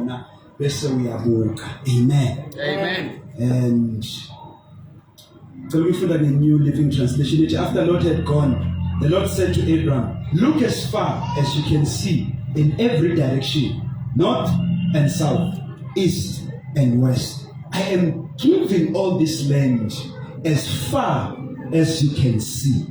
khona bese uyabuka. Amen. Amen. And so we find that in New Living Translation, which after Lot had gone, the Lord said to Abraham, look as far as you can see in every direction, north and south, east and west. I am giving all this land as far as you can see.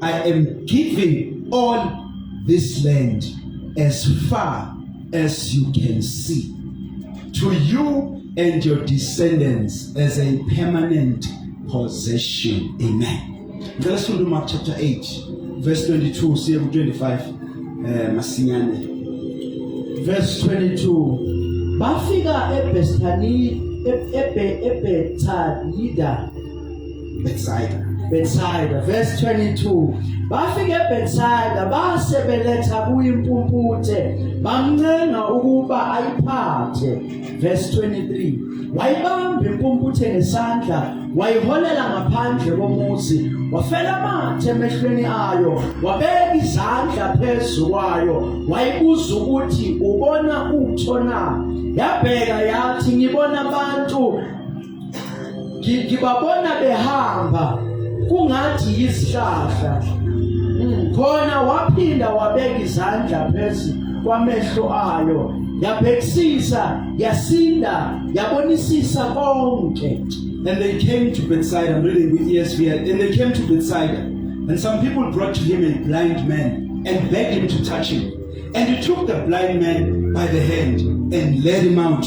I am giving all this land as far as you can see to you and your descendants as a permanent possession. Amen. Let's go to Mark chapter 8, verse 22, see 25. Masinyane. Verse 22. Bafika Bethsaida. Verse 22. Bafika eBethsaida basebeletha kuyimpumputhe bamncenga ukuba ayiphathe. Verse 23. Wayibamba impumputhe ngesandla wayiholela ngaphandle komuzi wafela amathe emehlweni ayo wabeka izandla phezu kwayo wayibuza ukuthi ubona utho na. Yabheka yathi ngibona abantu ngibabona behamba kungathi izihlahla. Khona waphinda wabeka izandla phezu kwamehlo ayo yabhekisisa yasinda yabonisisa konke. And they came to Bethsaida. I'm reading with ESV. And they came to Bethsaida, and some people brought to him a blind man and begged him to touch him. And he took the blind man by the hand and led him out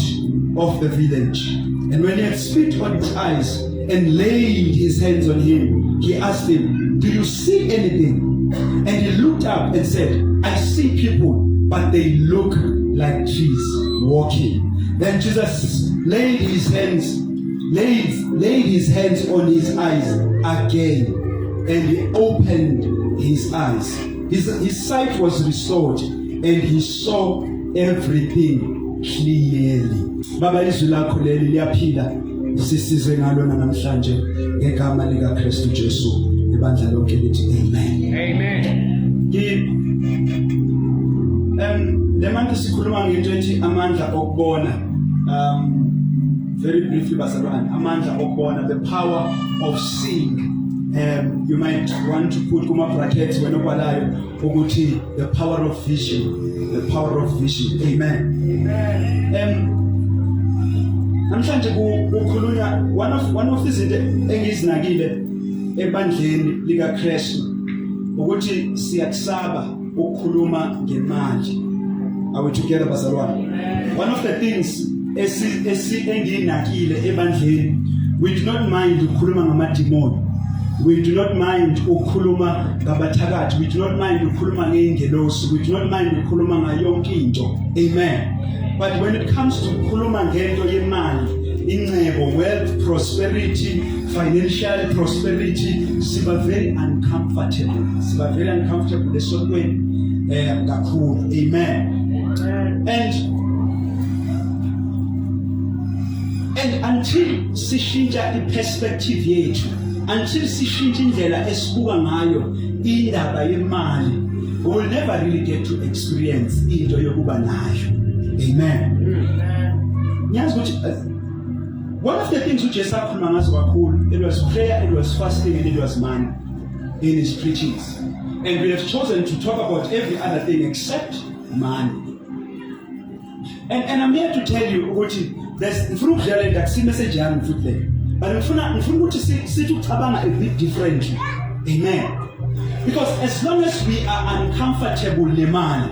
of the village. And when he had spit on his eyes and laid his hands on him, he asked him, do you see anything? And he looked up and said, I see people, but they look like trees walking. Then Jesus laid his hands on his eyes again, and he opened his eyes. His sight was restored, and he saw everything clearly. Baba izwi lakho leli liyaphila, sisize ngalo namhlanje ngegama lika Kristu Jesu. Ibandla lonke lithi amen. Amen. Le manje sikhuluma ngento ethi amandla okubona. Very briefly, bazalwane, amandla okubona, the power of seeing. You might want to put kuma brackets when obalayo ukuthi the power of vision, the power of vision. Amen. Namhlanje kukhulunywa one of izinto engizinakile ebandleni lika Kristu ukuthi siyakusaba ukukhuluma ngemali. Are we together, bazalwane? One of the things enginakile ebandleni, we do not mind ukukhuluma ngamadimoni. We do not mind ukukhuluma ngabathakathi. We do not mind ukukhuluma ngeengelosi. We do not mind ukukhuluma ngayonke into. Amen. But when it comes to ukukhuluma ngento yemali, incebo, wealth, prosperity, financial prosperity, siba very uncomfortable. Siba very uncomfortable lesotweni kakhulu. Amen. And until sishintsha iperspective yethu, until sishintsha indlela esibuka ngayo indaba yemali, we will never really get to experience into yokuba nayo. Amen. Nyazi ukuthi one of the things which Jesus akhuluma ngazo kakhulu, it was prayer, it was fasting, and it was money in his preachings. And we have chosen to talk about every other thing except money. And I'm here to tell you ukuthi there's ngifuna ukudlala ngakusi message yami futhi le. But ngifuna ukuthi sithi ucabanga a bit differently. Amen. Because as long as we are uncomfortable nemali,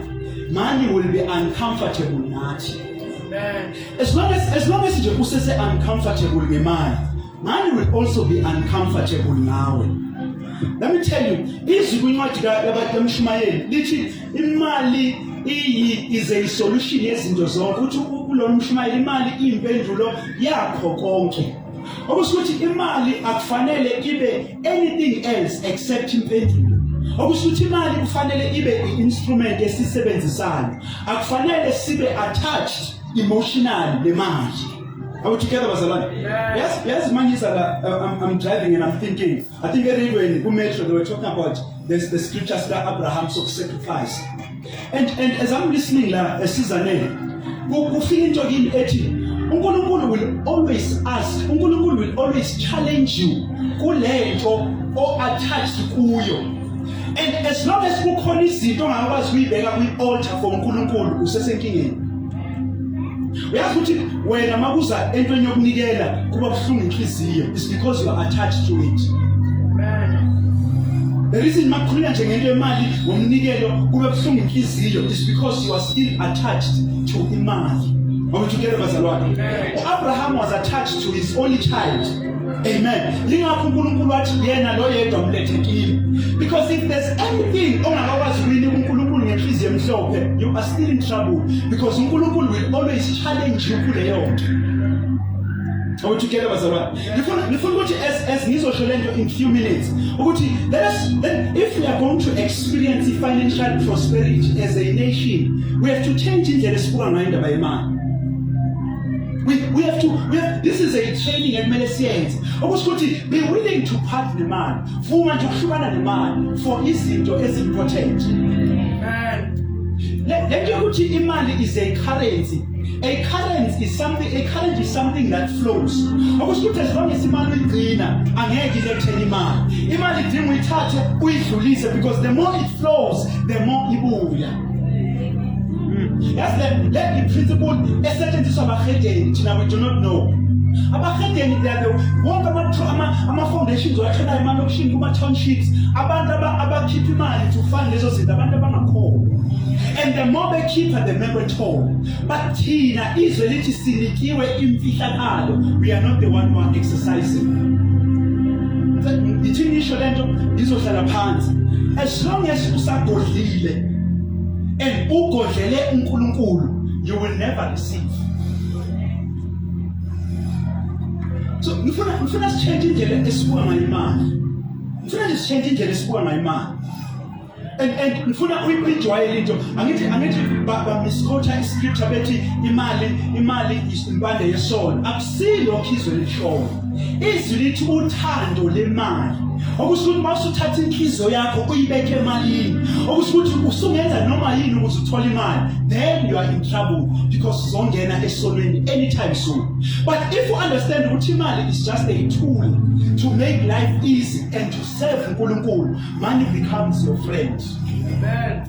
money will be uncomfortable nathi. Amen. As long as nje usese uncomfortable ngemali, money will also be uncomfortable nawe. Let me tell you, izwi kwincwadi kaMshumayeli lithi imali is a solution yezinto zonke. Uthi kulo Mshumayeli imali iyimpendulo yakho konke. Okusho imali akufanele ibe anything else except impendulo. Okusho imali kufanele ibe instrument esisebenzisayo. Akufanele sibe attached emotionally nemali. Are we together, bazalwane? Yes, I'm driving and I'm thinking. I think when Metro they were talking about the scriptures that Abraham's of sacrifice. And as I'm listening, kufika into kini ethi uNkulunkulu will always ask, uNkulunkulu will always challenge you kulento attached kuyo. And as long as kukhona izinto ongakwazi kuyibeka kwi-altar for uNkulunkulu usesenkingeni. Uyazi ukuthi wena makuza entweni yokunikela kuba buhlungu inhliziyo is because you are attached to it. The reason makhuluma nje ngento yemali ngomnikelo kube buhlungu inhliziyo is because you are still attached to imali. Are we together, bazalwane? Abraham was attached to his only child. Amen. Lingakho uNkulunkulu wathi yena lo yedwa mlethe kimi. Because if there's anything ongakwazi kuyini uNkulunkulu ngenhliziyo emhlophe, you are still in trouble because uNkulunkulu will always challenge you kuleyo nto. Are we together, bazalwane? Ngifuna ukuthi as ngizosho lento in few minutes ukuthi then if we are going to experience financial prosperity as a nation, we have to change indlela esibuka ngayo indaba yemali. We have this is a training ekumele siyenze ukuthi be willing to part nemali vuma nje ukuhlukana nemali for izinto ezimportant. Let you ukuthi imali is a currency. A currency is something that flows. Ukuthi as long as imali uyigcina angeke ilethe imali. Imali idinga uyithathe uyidlulise because the more it flows the more ibuya. Yes, let the principle esetshenziswa abahedeni thina we do not know. Abahedeni they are wonke ama-foundations oyakhela emalokishini kuma-townships abantu abakhipha imali to fund lezo zinto abantu abangakhoyo. And the more they keep the member told. But thina izwe lithi sinikiwe imfihlakalo, we are not the one who are exercising. Ithi ngisho lento izohlala phansi. As long as usagodlile and ugodlele uNkulunkulu, you will never receive. So ngifuna sichange indlela esibuka ngayo imali. Ngifuna sichange indlela esibuka ngayo imali. And ngifuna uyijwayele into angithi ba misquote iscripture bethi imali isimpande yesono. Akusilo izwe lishoyo. Izwi lithi uthando lemali. Okusukuthi masuthatha inhliziyo yakho uyibeke emalini, okusukuthi usungenza noma yini ukuthi uthole imali, then you are in trouble because uzongena esonweni anytime soon. But if you understand ukuthi imali is just a tool to make life easy and to serve uNkulunkulu, money becomes your friend. Amen.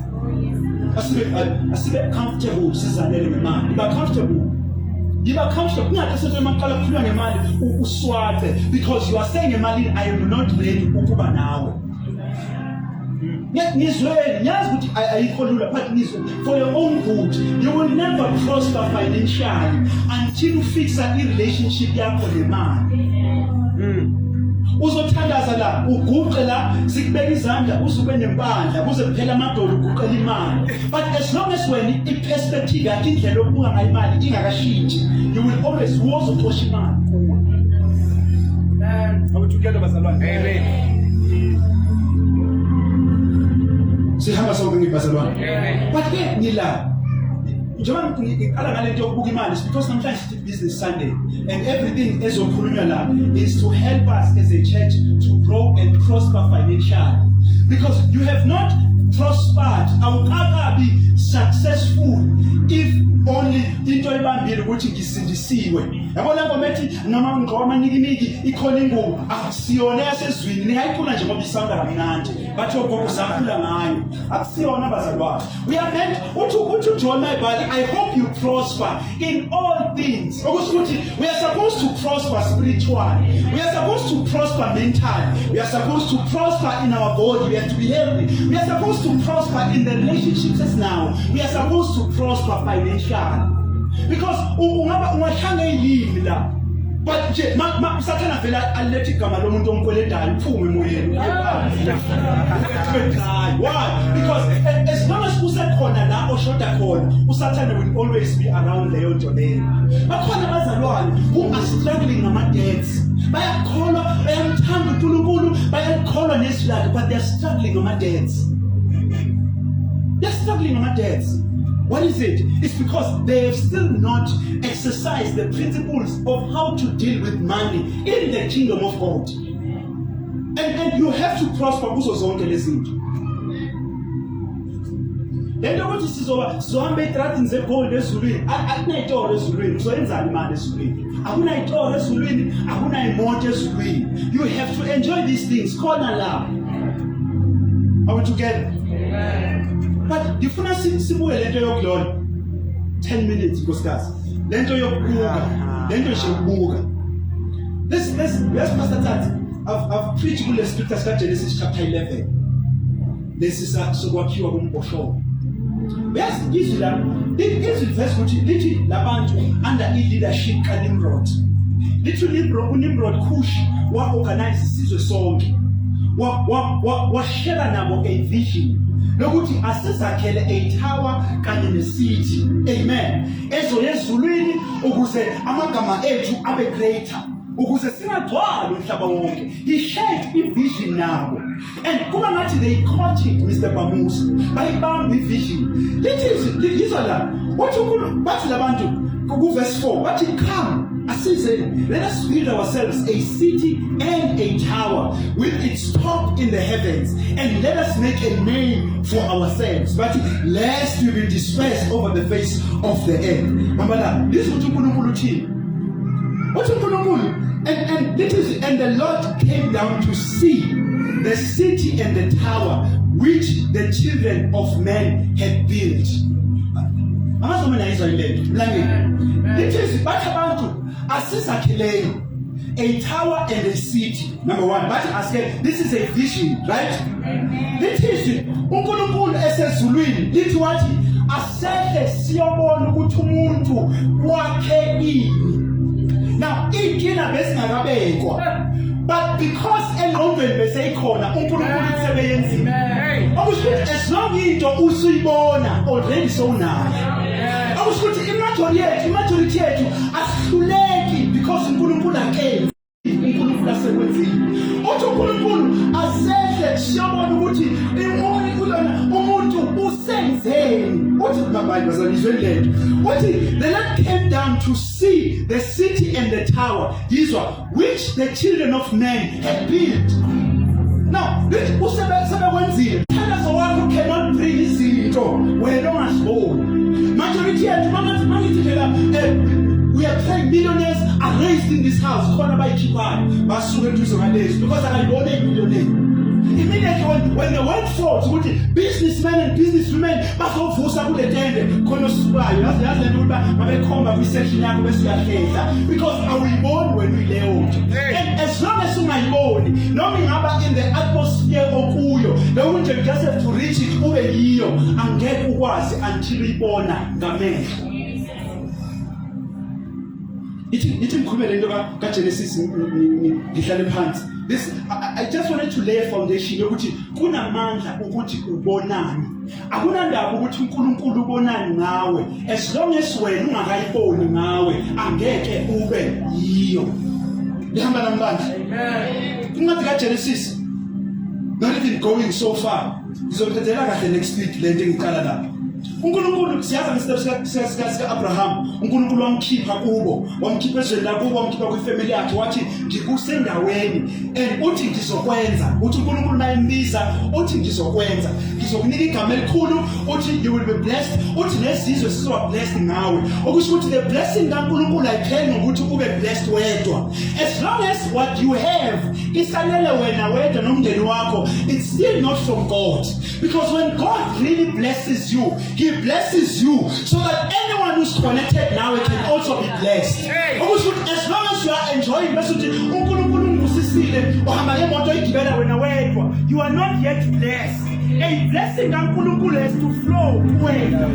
Asibe comfortable sizanele ngemali. Iba comfortable. Ungathi sethe maqala ukukhuluma ngemali uswathe because you are saying ngemali I am not ready ukuba nawe. Ngizwe nyazi ukuthi ayikho lula but ngizwe for your own good you will never prosper financially until you fix a relationship yakho nemali. Uzothandaza la uguqe la sikubeka izandla uzube nempandla kuze kuphela amadolo uguqela imali. But as long as when iperspective yakhe indlela yokubuka ngayo imali ingakashintshi, you will always wozoxosha imali kuwe. Are we together, bazalwane? Amen. Sihamba sonke ngibazalwane. But ke ngila njengoba ngiqala ngalento yokubuka imali because namhlanje sithi business Sunday and everything ezokhulunywa la is to help us as a church to grow and prosper financially because you have not prospered awukakabi successful if only into ebambile ukuthi ngisindisiwe. Yabona ngomethi noma ngqoma nikiniki ikhona ingubo akusiyona yasezwini ningayicula nje ngoba isanda kamnandi bathi ogogo sakhula ngayo akusiyona bazalwane. We are meant uthi John Mayibali, I hope you prosper in all things. Ukuthi we are supposed to prosper spiritually, we are supposed to prosper mentally, we are supposed to prosper in our body, we have to be healthy, we are supposed to prosper in the relationships as now, we are supposed to prosper financially. Because ungahlanga yini la but nje sathana vela alethi igama lomuntu omkweledayo uphume emoyeni. Why? Because as long as usekhona la oshoda khona usathana will always be around leyo nto leyo. Bakhona abazalwane who are struggling ngama debts, bayakholwa bayamthanda uNkulunkulu bayakholwa nesilalo but they are struggling ngama debts. They are struggling ngama debts. What is it? It's because they have still not exercised the principles of how to deal with money in the kingdom of God. And you have to prosper kuzo zonke lezi zinto. lento ukuthi sizohamba etradini zegold ezulwini akunayitoro ezulwini uzoyenzani imali ezulwini akunayitoro ezulwini akunayimoto ezulwini you have to enjoy these things khona la are we together but ngifuna sibuye lento yokulona 10 minutes nkosikazi lento yokubuka lento eshokubuka let's Pastor Tati I've preached kule scriptures ka Genesis chapter 11 lesisa sokwakhiwa kombosho izwi la izwi verse ukuthi lithi labantu under leadership ka Nimrod lithi Nimrod Kush wa organize isizwe sonke wa share nabo a vision lokuthi asizakhele a tower kanye necity amen ezulwini ukuze amagama ethu abe greater ukuze singagcwali umhlaba wonke he shared a vision nabo and kuba ngathi they caught it Mr. Bamusa bayibamba ivision lithi la wathi bathi labantu ku verse 4 bathi come asize let us build ourselves a city and a tower with its top in the heavens and let us make a name for ourselves but lest we be dispersed over the face of the earth mama this is what uNkulunkulu uthini what uNkulunkulu and the Lord came down to see the city and the tower which the children of men had built. A tower and a city. Number one, but ask this is a vision, right? This is uNkulunkulu esezulwini lithi wathi asehle siyobona ukuthi umuntu wakhe ini. Now, inkinga besingakabekwa but because engqondweni beseyikhona uNkulunkulu usebeyenzile okusho as long into usuyibona already sowunayo okusho ukuthi imajority yethu asihluleki because uNkulunkulu akenzi uNkulunkulu asekwenzile uthi uNkulunkulu asehle siyabona ukuthi umuntu usenzeni uthi mabali bazalizwe lento uthi the Lord came down to see the city and the tower which the children of men had built. Now usebekwenzile thandazo wakho cannot bring izinto wena ongaziboni majority yethu mangithi we are praying millionaires are raised in this house khona bayikhiphayo basuke eduze ngalezi because akayibone imillionaire immediately when the word falls ukuthi businessmen and businesswomen bazovusa kule tende khona usubayo yazi lento ukuthi mabekhomba kwi-section yakho bese uyahlela because awuyiboni wena uyileyo nto and as long as ungayiboni noma ingaba in the atmosphere okuyo leyo nto you just have to reach it ube yiyo angeke ukwazi until uyibona ngamehlo ithi ngikhuluma lento ka Genesis ngihlale phansi this I just wanted to lay a foundation yokuthi kunamandla ukuthi ubonani akunandaba ukuthi uNkulunkulu ubonani ngawe as long as wena ungakayiboni ngawe angeke ube yiyo lihamba namandla amen kungathi ka Genesis not even going so far ngizophetela kahle next week lento engiqala lapha uNkulunkulu siyaza ngesitep sika Abraham uNkulunkulu wamkhipha kubo wamkhipha ezweni lakubo wamkhipha kwifamily yakhe wathi ngikusendaweni and uthi ngizokwenza uthi uNkulunkulu nayimbiza uthi ngizokwenza ngizokunika igama elikhulu uthi you will be blessed uthi nesizwe sizoba blessed ngawe okusho ukuthi the blessing kaNkulunkulu ayipheleli ngokuthi ube blessed wedwa as long as what you have isalele wena wedwa nomndeni wakho it's still not from God because when God really blesses you He blesses you so that anyone who's connected now can also be blessed. As long as you are enjoying you are not yet blessed. A blessing kaNkulunkulu has to flow kuwena.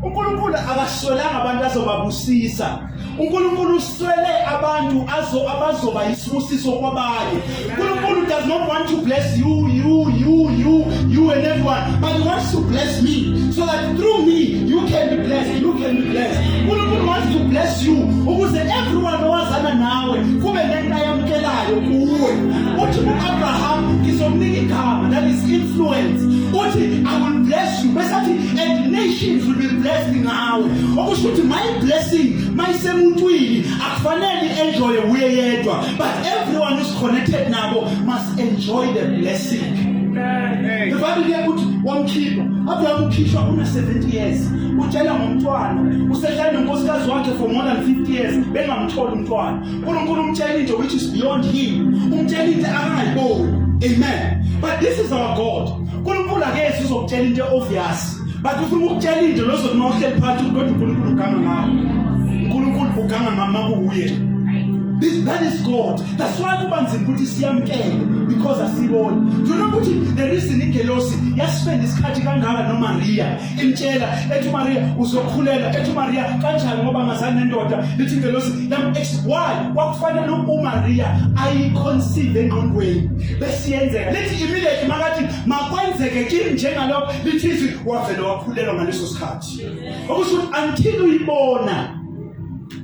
uNkulunkulu akaswelanga abantu azobabusisa. uNkulunkulu uswele abantu abazoba isibusiso kwabanye. uNkulunkulu does not want to bless you and everyone, but He wants to bless me so that through me you can be blessed. uNkulunkulu wants to bless you ukuze everyone owazana nawe kube lento ayamkelayo kuwe. Uthi uAbraham ngizomnika igama that is influence. Uthi I will bless you. Besathi and nations will be blessed ngawe. Okusho ukuthi my blessing mayisemuntwini akufanele enjoy uye yedwa, but everyone who's connected nabo must enjoy the blessing. The Bible liyakuthi wamkhipha. Abraham ukhishwa una 70 years. Utshela ngomntwana. Usehlala nonkosikazi wakhe for more than 50 years. Bengamtholi umntwana. uNkulunkulu umtshela into which is beyond him. Umtshela into angayiboni. Amen. But this is our God. uNkulunkulu akezi uzokutshela into obvious. But ufuna ukutshela into lozokunohleli phansi ukuthi uNkulunkulu uganga ngawo. uNkulunkulu uganga ngama kuye. That is God. That's why kuba nzima ukuthi siyamkele because asiboni. Do you know ukuthi the reason ingelosi yaspend isikhathi kangaka noMaria imtshela ethi Maria uzokhulela ethi Maria kanjani ngoba ngazani nendoda lithi ingelosi why kwakufanele uMaria ayiconceive engqondweni besiyenzeka lithi immediately makathi makwenzeke kimi njengalokho lithi wavela wakhulelwa ngaleso sikhathi okusho until uyibona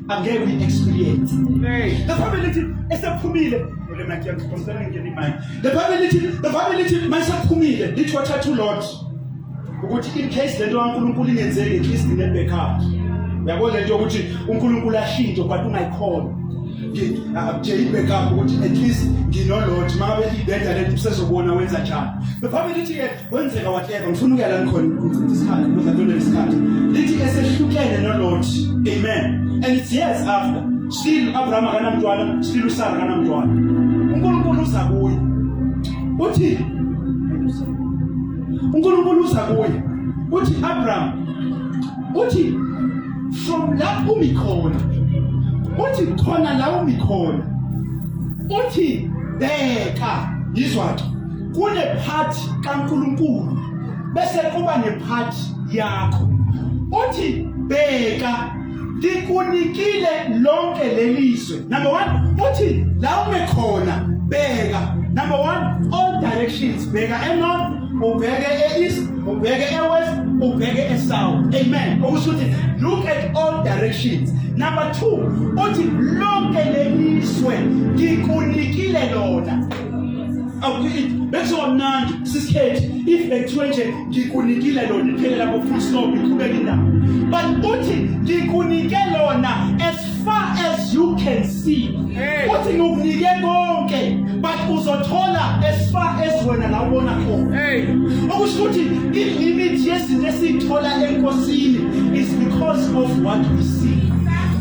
angeke we experience. The Bible esephumile ole makia ngiconsela ngene imali. The Bible mayisaphumile lithi wathatha uLord ukuthi in case lento kaNkulunkulu ingenzeki at least ne backup. Uyabona lento ukuthi uNkulunkulu ashintshe but ungayikhona. Nje backup ukuthi at least nginoLord mabe ibenda lento usezobona wenza njani. The Bible lithi wenzeka whatever ngifuna ukuya la ngikhona ngicitha isikhathi because I don't have isikhathi. Lithi esehlukene noLord. Amen. And it's years after. Still Abraham akanamntwana, still Sarah akanamntwana. uNkulunkulu uza kuye. Uthi uNkulunkulu uza kuye. Uthi Abraham. Uthi from la umikhona. Uthi khona la umikhona. Uthi bheka yizwa kune part kaNkulunkulu bese kuba nepart yakho. Uthi bheka likunikile lonke lelizwe. Number 1 uthi la umekhona bheka. Number 1 all directions bheka enorth ubheke east ubheke ewest ubheke esouth. Amen. Okusho ukuthi look at all directions. Number 2 uthi lonke lelizwe likunikile lona. Bekuzomnandi sisikhethi if bekuthiwe nje ngikunikile lona iphelela ku full stop iqhubeka indaba. But uthi ngikunike lona as far as you can see. Uthi ngokunike konke but uzothola as far as wena la ubona khona. Okusho ukuthi i-limit yesinto esithola enkosini is because of what we see.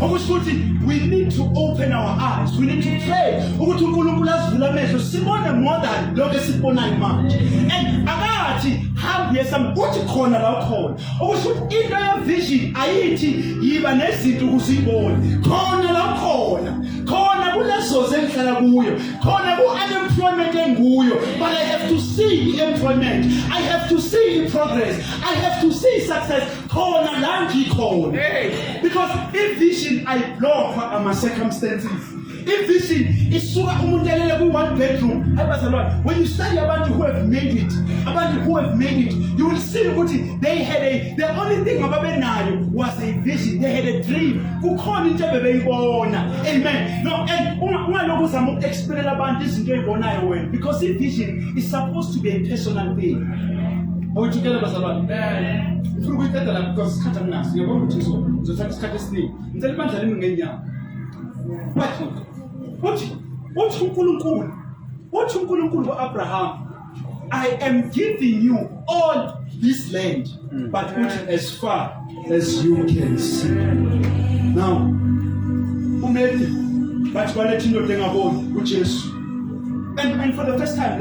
Okusho ukuthi we need to open our eyes. We need to pray. Ukuthi uNkulunkulu asivule amehlo sibone more than lokho esibonayo manje. And akathi hambe yesam uthi khona la khona. Okusho ukuthi into ye vision ayithi yiba nezinto ukuzibona. Khona la khona. Khona kulezo zenhlala kuyo. Khona ku-unemployment enguyo. But I have to see employment. I have to see progress. I have to see success. Khona la ngikhona. Because if vision I block ama circumstances. If vision isuka umuntu elele ku one bedroom, when you study abantu who have made it, you will see ukuthi they had the only thing ababenayo was a vision. They had a dream. Kukhona into ebebeyibona. Amen. No, and ungalokho uzama ukuexplain abantu izinto ezibonayo wena because if vision is supposed to be a personal thing. Awuthukela bazalwane. Ufuna ukuyithetha la because isikhathi anginaso. Ngiyabona ukuthi uzothatha isikhathi esiningi. Ngicela bandla limi ngenyanga. But uthi uNkulunkulu ku-Abraham, I am giving you all this land, but as far as you can see. Now, umethi bathi baletha indoda engaboni uJesu. And for the first time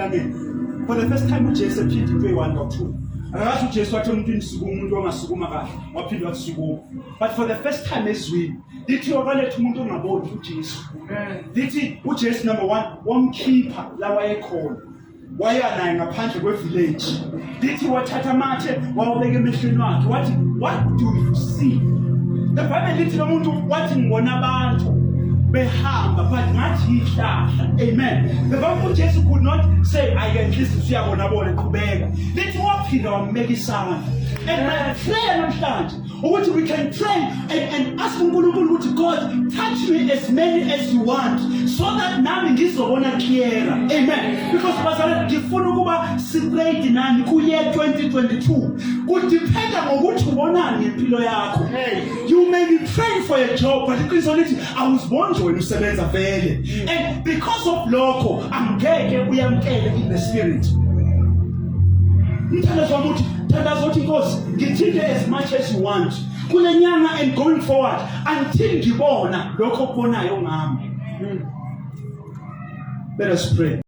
uJesu ephinde into eyi-1 no-2. Akathi uJesu wathi umuntu isukuma umuntu ongasukuma kahle waphinde wasukuma. But for the first time ezweni lithi wabaletha umuntu ongaboni uJesu. Lithi uJesu number 1 wamkhipha la wayekhona. Waya naye ngaphandle kwe-village. Lithi wathatha amathe wawubeka emehlweni wakhe wathi what do you see? The Bible lithi lo muntu wathi ngibona abantu behamba but ngathi ihlahla. Amen. The Bible Jesus could not say I can listen siyabona bona qhubeka. Lithi waphinda wambeka isandla. And my prayer namhlanje ukuthi we can pray and ask uNkulunkulu ukuthi God touch me as many as you want so that nami ngizobona clearer. Amen. Because bazalwane ngifuna ukuba straight nani ku year 2022 kudependa ngokuthi ubonani ngempilo yakho. You may be praying for a job but iqiniso lithi I was born wena usebenza vele. And because of lokho angeke uyamkele in the spirit. Mthandazo wami uthi thandaza uthi Nkosi ngithinte as much as you want kule nyanga and going forward until ngibona lokho okubonayo ngami. Let us pray.